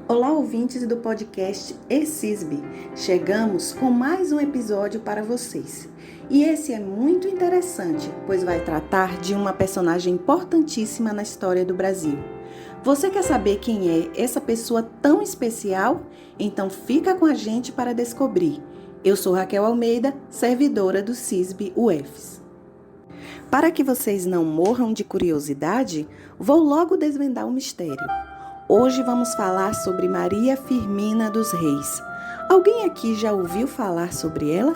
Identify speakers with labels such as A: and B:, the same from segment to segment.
A: Olá, ouvintes do podcast ECISB. Chegamos com mais um episódio para vocês. E esse é muito interessante, pois vai tratar de uma personagem importantíssima na história do Brasil. Você quer saber quem é essa pessoa tão especial? Então fica com a gente para descobrir. Eu sou Raquel Almeida, servidora do CISB UFES. Para que vocês não morram de curiosidade, vou logo desvendar o mistério. Hoje vamos falar sobre Maria Firmina dos Reis. Alguém aqui já ouviu falar sobre ela?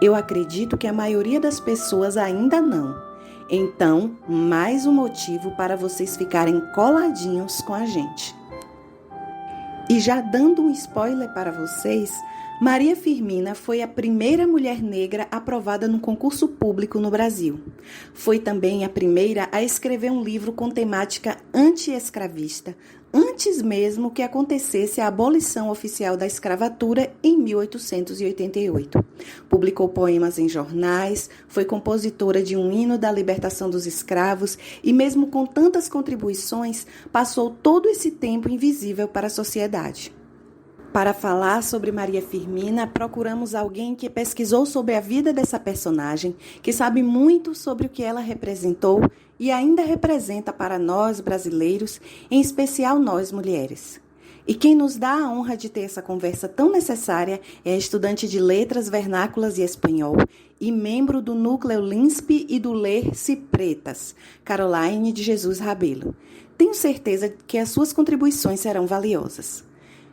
A: Eu acredito que a maioria das pessoas ainda não. Então, mais um motivo para vocês ficarem coladinhos com a gente. E já dando um spoiler para vocês, Maria Firmina foi a primeira mulher negra aprovada no concurso público no Brasil. Foi também a primeira a escrever um livro com temática anti-escravista, antes mesmo que acontecesse a abolição oficial da escravatura em 1888. Publicou poemas em jornais, foi compositora de um hino da libertação dos escravos e, mesmo com tantas contribuições, passou todo esse tempo invisível para a sociedade. Para falar sobre Maria Firmina, procuramos alguém que pesquisou sobre a vida dessa personagem, que sabe muito sobre o que ela representou e ainda representa para nós brasileiros, em especial nós mulheres. E quem nos dá a honra de ter essa conversa tão necessária é a estudante de Letras Vernáculas e Espanhol e membro do Núcleo LINSP e do Ler-se Pretas, Caroline de Jesus Rabelo. Tenho certeza que as suas contribuições serão valiosas.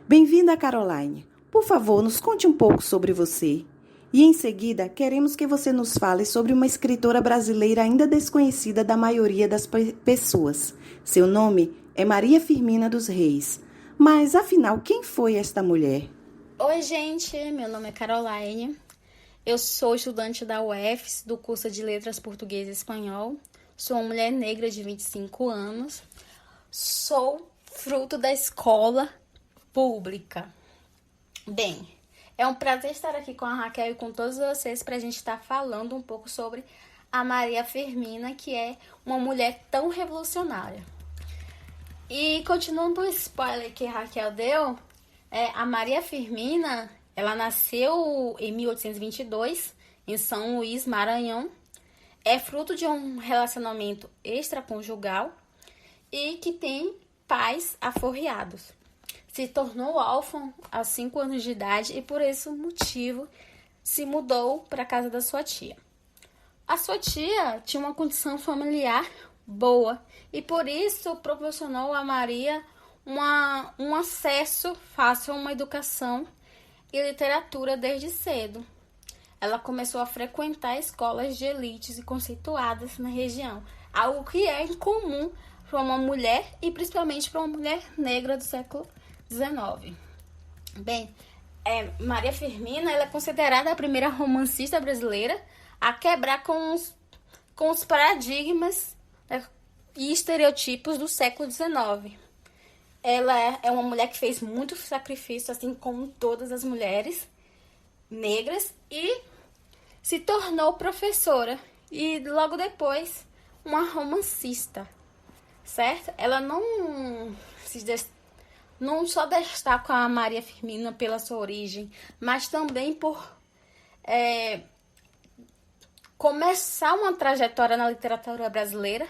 A: Bem-vinda, Caroline. Por favor, nos conte um pouco sobre você. E, em seguida, queremos que você nos fale sobre uma escritora brasileira ainda desconhecida da maioria das pessoas. Seu nome é Maria Firmina dos Reis. Mas, afinal, quem foi esta mulher?
B: Oi, gente. Meu nome é Caroline. Eu sou estudante da UFES, do curso de Letras Português e Espanhol. Sou uma mulher negra de 25 anos. Sou fruto da escola pública. Bem, é um prazer estar aqui com a Raquel e com todos vocês para a gente estar falando um pouco sobre a Maria Firmina, que é uma mulher tão revolucionária. E continuando o spoiler que a Raquel deu, a Maria Firmina, ela nasceu em 1822 em São Luís, Maranhão. É fruto de um relacionamento extraconjugal e que tem pais aforreados. Se tornou órfã aos 5 anos de idade e, por esse motivo, se mudou para a casa da sua tia. A sua tia tinha uma condição familiar boa e, por isso, proporcionou a Maria um acesso fácil a uma educação e literatura desde cedo. Ela começou a frequentar escolas de elites e conceituadas na região, algo que é incomum para uma mulher e principalmente para uma mulher negra do século XIX. Bem, Maria Firmina ela é considerada a primeira romancista brasileira a quebrar com os paradigmas, né, e estereotipos do século XIX. Ela é uma mulher que fez muito sacrifício, assim como todas as mulheres negras, e se tornou professora e logo depois uma romancista, certo? Ela não só destaca a Maria Firmina pela sua origem, mas também por começar uma trajetória na literatura brasileira,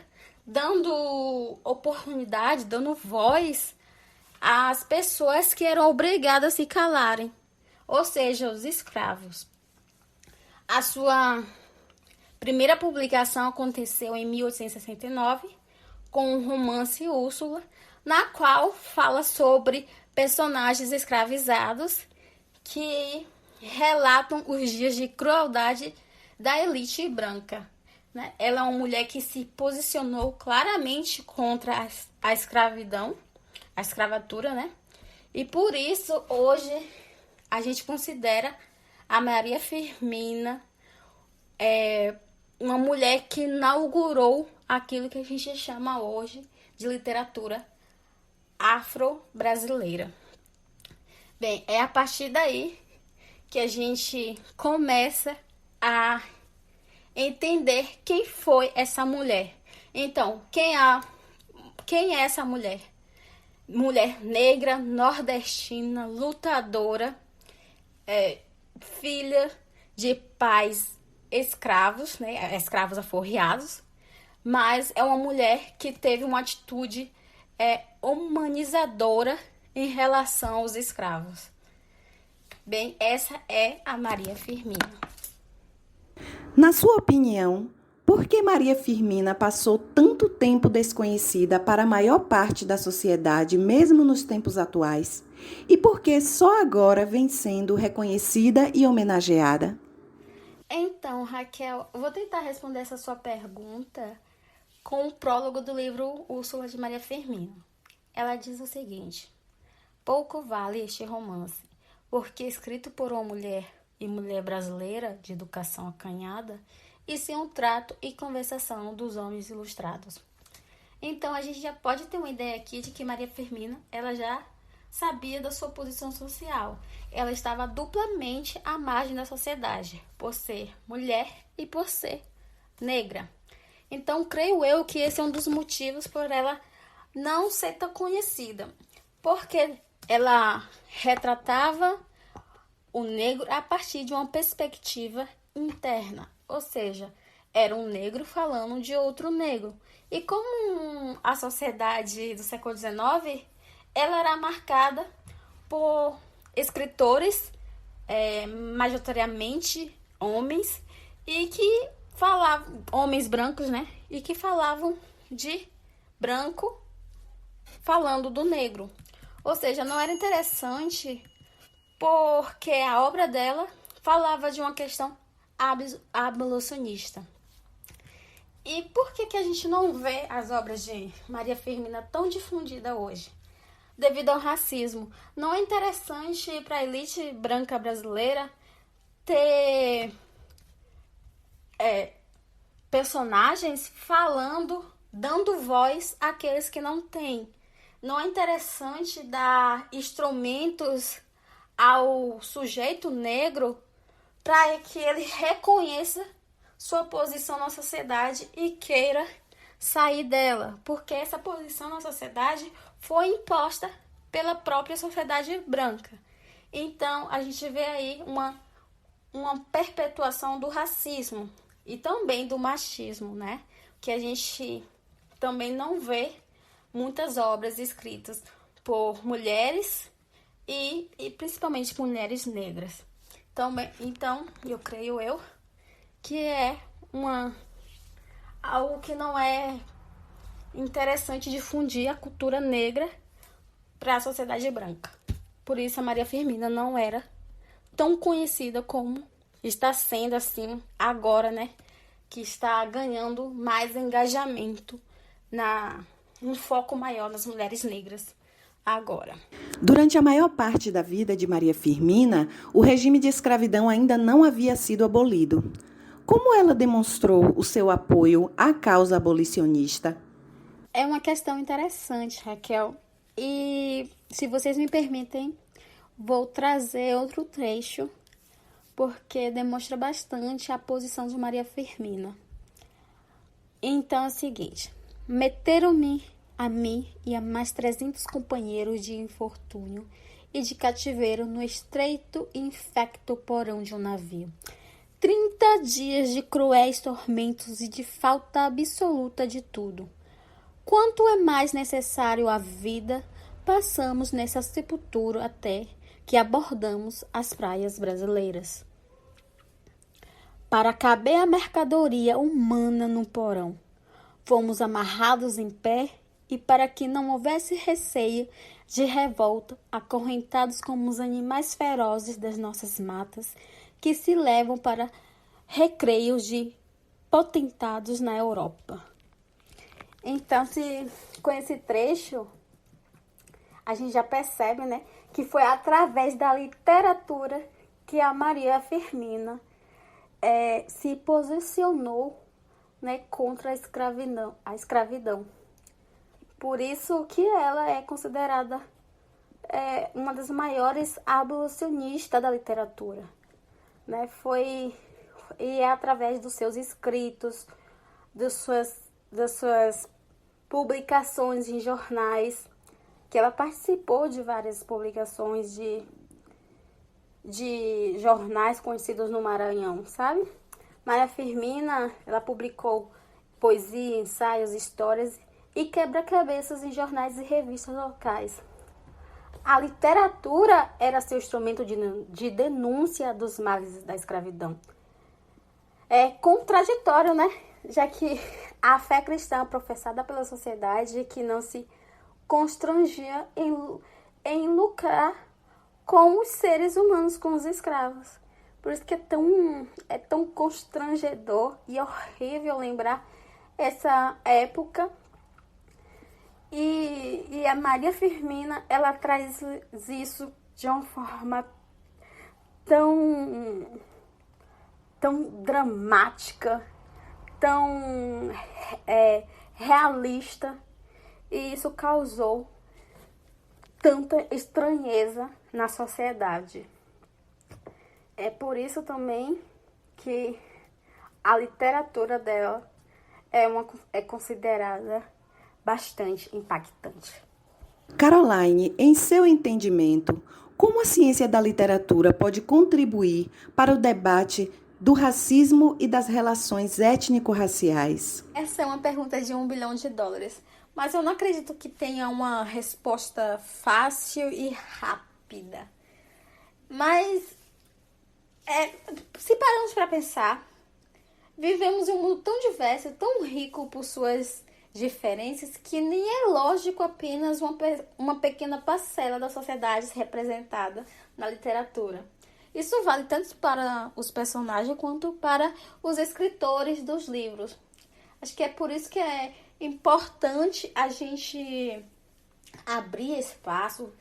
B: dando oportunidade, dando voz às pessoas que eram obrigadas a se calarem, ou seja, os escravos. A sua primeira publicação aconteceu em 1869, com o romance Úrsula, na qual fala sobre personagens escravizados que relatam os dias de crueldade da elite branca. Né? Ela é uma mulher que se posicionou claramente contra a escravidão, a escravatura, né? E por isso, hoje, a gente considera a Maria Firmina uma mulher que inaugurou aquilo que a gente chama hoje de literatura afro-brasileira. Bem, é a partir daí que a gente começa a entender quem foi essa mulher. Então, quem é essa mulher? mulher negra, nordestina, lutadora, filha de pais escravos, né? Escravos aforreados, mas é uma mulher que teve uma atitude humanizadora em relação aos escravos. Bem, essa é a Maria Firmina.
A: Na sua opinião, por que Maria Firmina passou tanto tempo desconhecida para a maior parte da sociedade, mesmo nos tempos atuais? E por que só agora vem sendo reconhecida e homenageada?
B: Então, Raquel, eu vou tentar responder essa sua pergunta com o prólogo do livro Úrsula de Maria Firmina. Ela diz o seguinte: pouco vale este romance, porque escrito por uma mulher e mulher brasileira de educação acanhada, e sem um trato e conversação dos homens ilustrados. Então, a gente já pode ter uma ideia aqui de que Maria Firmina, ela já sabia da sua posição social. Ela estava duplamente à margem da sociedade, por ser mulher e por ser negra. Então, creio eu que esse é um dos motivos por ela não ser tão conhecida, porque ela retratava o negro a partir de uma perspectiva interna, ou seja, era um negro falando de outro negro. E como a sociedade do século XIX, ela era marcada por escritores, majoritariamente homens, e que falavam, homens brancos, né? E que falavam de branco falando do negro. Ou seja, não era interessante porque a obra dela falava de uma questão abolicionista. E por que a gente não vê as obras de Maria Firmina tão difundida hoje? Devido ao racismo. Não é interessante para a elite branca brasileira ter personagens falando, dando voz àqueles que não têm. Não é interessante dar instrumentos ao sujeito negro para que ele reconheça sua posição na sociedade e queira sair dela, porque essa posição na sociedade foi imposta pela própria sociedade branca. Então, a gente vê aí uma perpetuação do racismo e também do machismo, né? Que a gente também não vê muitas obras escritas por mulheres e principalmente mulheres negras. Então, eu creio que é algo que não é interessante difundir a cultura negra para a sociedade branca. Por isso, a Maria Firmina não era tão conhecida como está sendo assim agora, né? Que está ganhando mais engajamento um foco maior nas mulheres negras agora.
A: Durante a maior parte da vida de Maria Firmina, o regime de escravidão ainda não havia sido abolido. Como ela demonstrou o seu apoio à causa abolicionista?
B: É uma questão interessante, Raquel. E, se vocês me permitem, vou trazer outro trecho, porque demonstra bastante a posição de Maria Firmina. Então, é o seguinte: meteram-me a mim e a mais 300 companheiros de infortúnio e de cativeiro no estreito e infecto porão de um navio. 30 dias de cruéis tormentos e de falta absoluta de tudo. Quanto é mais necessário à vida, passamos nessa sepultura até que abordamos as praias brasileiras. Para caber a mercadoria humana no porão, fomos amarrados em pé e para que não houvesse receio de revolta, acorrentados como os animais ferozes das nossas matas que se levam para recreios de potentados na Europa. Então, com esse trecho, a gente já percebe, né, que foi através da literatura que a Maria Firmina se posicionou, né, contra a escravidão. Por isso que ela é considerada uma das maiores abolicionistas da literatura, né? E é através dos seus escritos, das suas publicações em jornais, que ela participou de várias publicações de jornais conhecidos no Maranhão, sabe? Maria Firmina, ela publicou poesia, ensaios, histórias e quebra-cabeças em jornais e revistas locais. A literatura era seu instrumento de denúncia dos males da escravidão. É contraditório, né? Já que a fé cristã professada pela sociedade que não se constrangia em lucrar com os seres humanos, com os escravos. Por isso que é tão constrangedor e horrível lembrar essa época. E a Maria Firmina, ela traz isso de uma forma tão dramática, tão realista, e isso causou tanta estranheza na sociedade. É por isso também que a literatura dela é considerada bastante impactante.
A: Caroline, em seu entendimento, como a ciência da literatura pode contribuir para o debate do racismo e das relações étnico-raciais?
B: Essa é uma pergunta de $1 bilhão, mas eu não acredito que tenha uma resposta fácil e rápida. Mas, se pararmos para pensar, vivemos em um mundo tão diverso, tão rico por suas diferenças, que nem é lógico apenas uma pequena parcela da sociedade representada na literatura. Isso vale tanto para os personagens quanto para os escritores dos livros. Acho que é por isso que é importante a gente abrir espaço,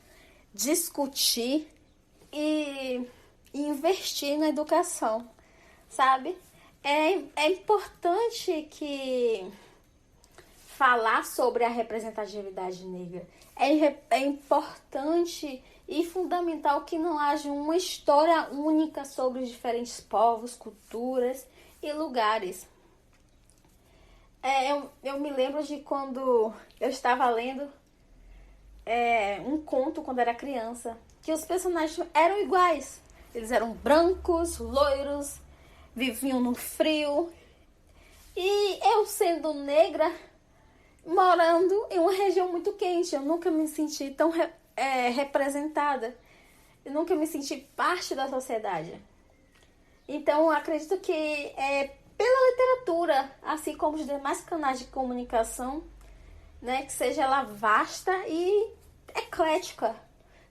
B: discutir e investir na educação, sabe? É importante que falar sobre a representatividade negra. É importante e fundamental que não haja uma história única sobre os diferentes povos, culturas e lugares. Eu me lembro de quando eu estava lendo um conto quando era criança, que os personagens eram iguais. Eles eram brancos, loiros, viviam no frio. E eu, sendo negra, morando em uma região muito quente, eu nunca me senti tão representada. Eu nunca me senti parte da sociedade. Então, eu acredito que pela literatura, assim como os demais canais de comunicação, né, que seja ela vasta e eclética,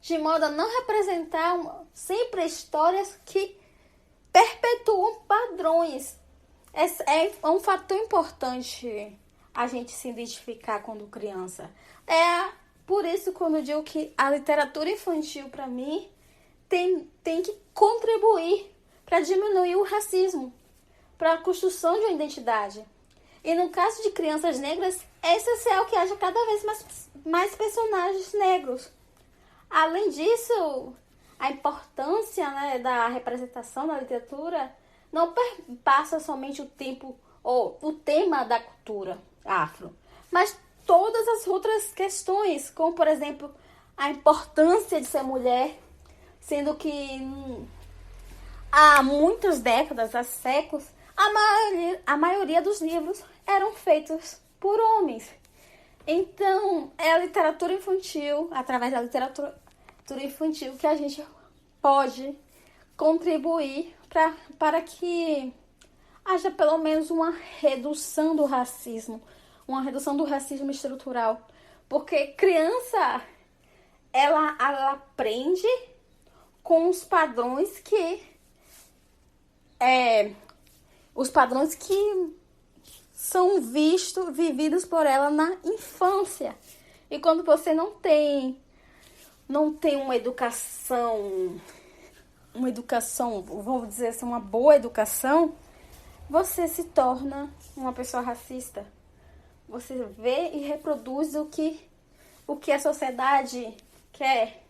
B: de modo a não representar sempre histórias que perpetuam padrões. É um fator importante a gente se identificar quando criança. É por isso quando eu digo que a literatura infantil, para mim, tem que contribuir para diminuir o racismo, para a construção de uma identidade. E no caso de crianças negras, é essencial que haja cada vez mais personagens negros. Além disso, a importância, né, da representação na literatura não passa somente o tempo ou o tema da cultura afro, mas todas as outras questões, como por exemplo a importância de ser mulher, sendo que há muitas décadas, há séculos, a maioria dos livros eram feitos por homens. Então, é a literatura infantil, através da literatura infantil, que a gente pode contribuir para que haja pelo menos uma redução do racismo estrutural. Porque criança, ela aprende com os padrões que são vividos por ela na infância. E quando você não tem uma educação, vamos dizer assim, uma boa educação, você se torna uma pessoa racista. Você vê e reproduz o que a sociedade quer,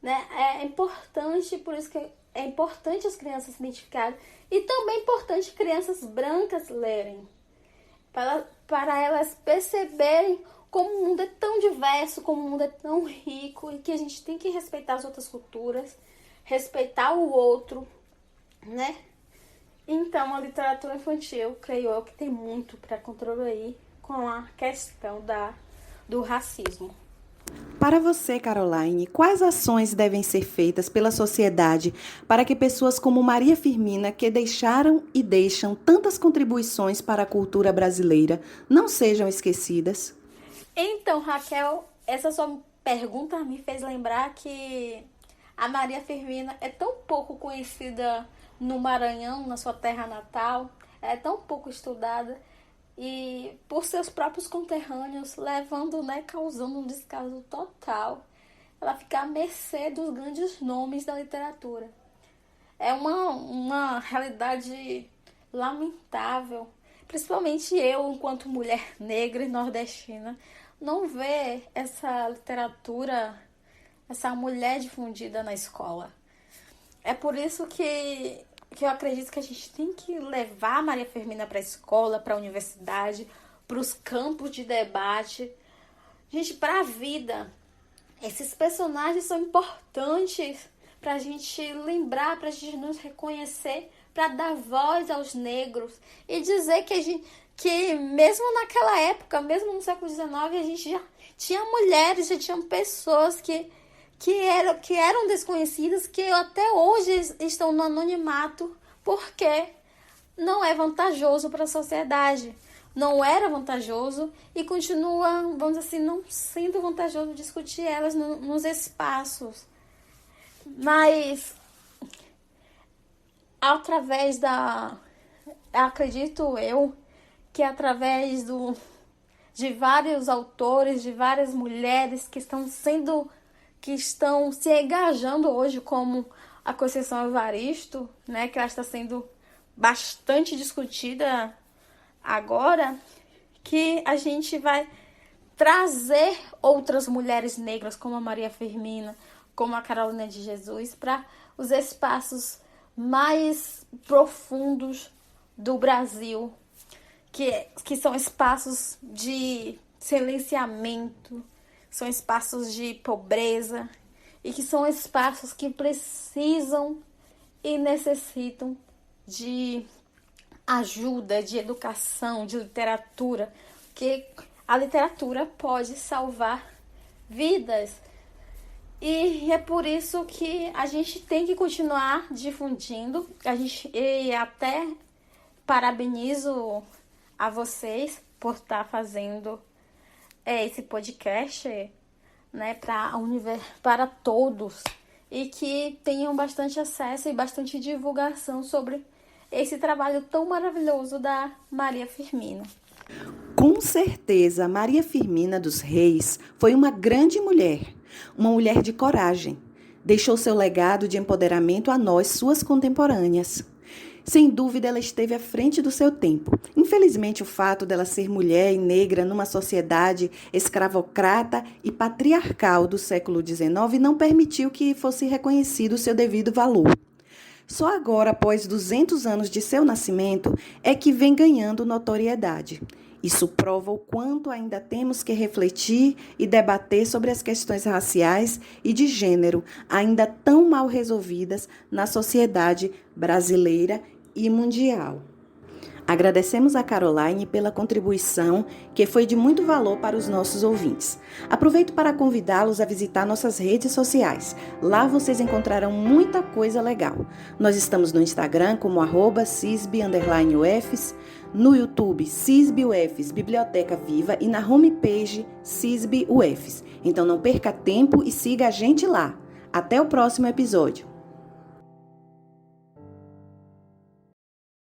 B: né? É importante, por isso que é importante as crianças se identificarem, e também é importante crianças brancas lerem, para elas perceberem como o mundo é tão diverso, como o mundo é tão rico e que a gente tem que respeitar as outras culturas, respeitar o outro, né? Então, a literatura infantil, creio eu, que tem muito para contribuir com a questão do racismo.
A: Para você, Caroline, quais ações devem ser feitas pela sociedade para que pessoas como Maria Firmina, que deixaram e deixam tantas contribuições para a cultura brasileira, não sejam esquecidas?
B: Então, Raquel, essa sua pergunta me fez lembrar que a Maria Firmina é tão pouco conhecida no Maranhão, na sua terra natal, é tão pouco estudada e por seus próprios conterrâneos, levando, né, causando um descaso total. Ela fica à mercê dos grandes nomes da literatura. É uma realidade lamentável, principalmente eu, enquanto mulher negra e nordestina, não ver essa literatura, essa mulher difundida na escola. É por isso que eu acredito que a gente tem que levar a Maria Firmina para a escola, para a universidade, para os campos de debate. Gente, para a vida. Esses personagens são importantes para a gente lembrar, para a gente nos reconhecer, para dar voz aos negros e dizer que mesmo naquela época, mesmo no século XIX, a gente já tinha mulheres, já tinham pessoas que eram desconhecidas, que até hoje estão no anonimato, porque não é vantajoso para a sociedade. Não era vantajoso e continua, vamos dizer assim, não sendo vantajoso discutir elas nos espaços. Mas, acredito eu, que através de vários autores, de várias mulheres que estão se engajando hoje, como a Conceição Evaristo, né, que ela está sendo bastante discutida agora, que a gente vai trazer outras mulheres negras, como a Maria Firmina, como a Carolina de Jesus, para os espaços profundos do Brasil, que são espaços de silenciamento, são espaços de pobreza e que são espaços que precisam e necessitam de ajuda, de educação, de literatura, que a literatura pode salvar vidas. E é por isso que a gente tem que continuar difundindo. E até parabenizo a vocês por estar fazendo esse podcast, né, para todos, e que tenham bastante acesso e bastante divulgação sobre esse trabalho tão maravilhoso da Maria Firmina.
A: Com certeza, Maria Firmina dos Reis foi uma grande mulher, uma mulher de coragem. Deixou seu legado de empoderamento a nós, suas contemporâneas. Sem dúvida, ela esteve à frente do seu tempo. Infelizmente, o fato dela ser mulher e negra numa sociedade escravocrata e patriarcal do século XIX não permitiu que fosse reconhecido o seu devido valor. Só agora, após 200 anos de seu nascimento, é que vem ganhando notoriedade. Isso prova o quanto ainda temos que refletir e debater sobre as questões raciais e de gênero, ainda tão mal resolvidas na sociedade brasileira e mundial. Agradecemos a Caroline pela contribuição, que foi de muito valor para os nossos ouvintes. Aproveito para convidá-los a visitar nossas redes sociais. Lá vocês encontrarão muita coisa legal. Nós estamos no Instagram como @cisb_ufs, no YouTube cisb_ufs Biblioteca Viva e na homepage cisb_ufs. Então não perca tempo e siga a gente lá. Até o próximo episódio.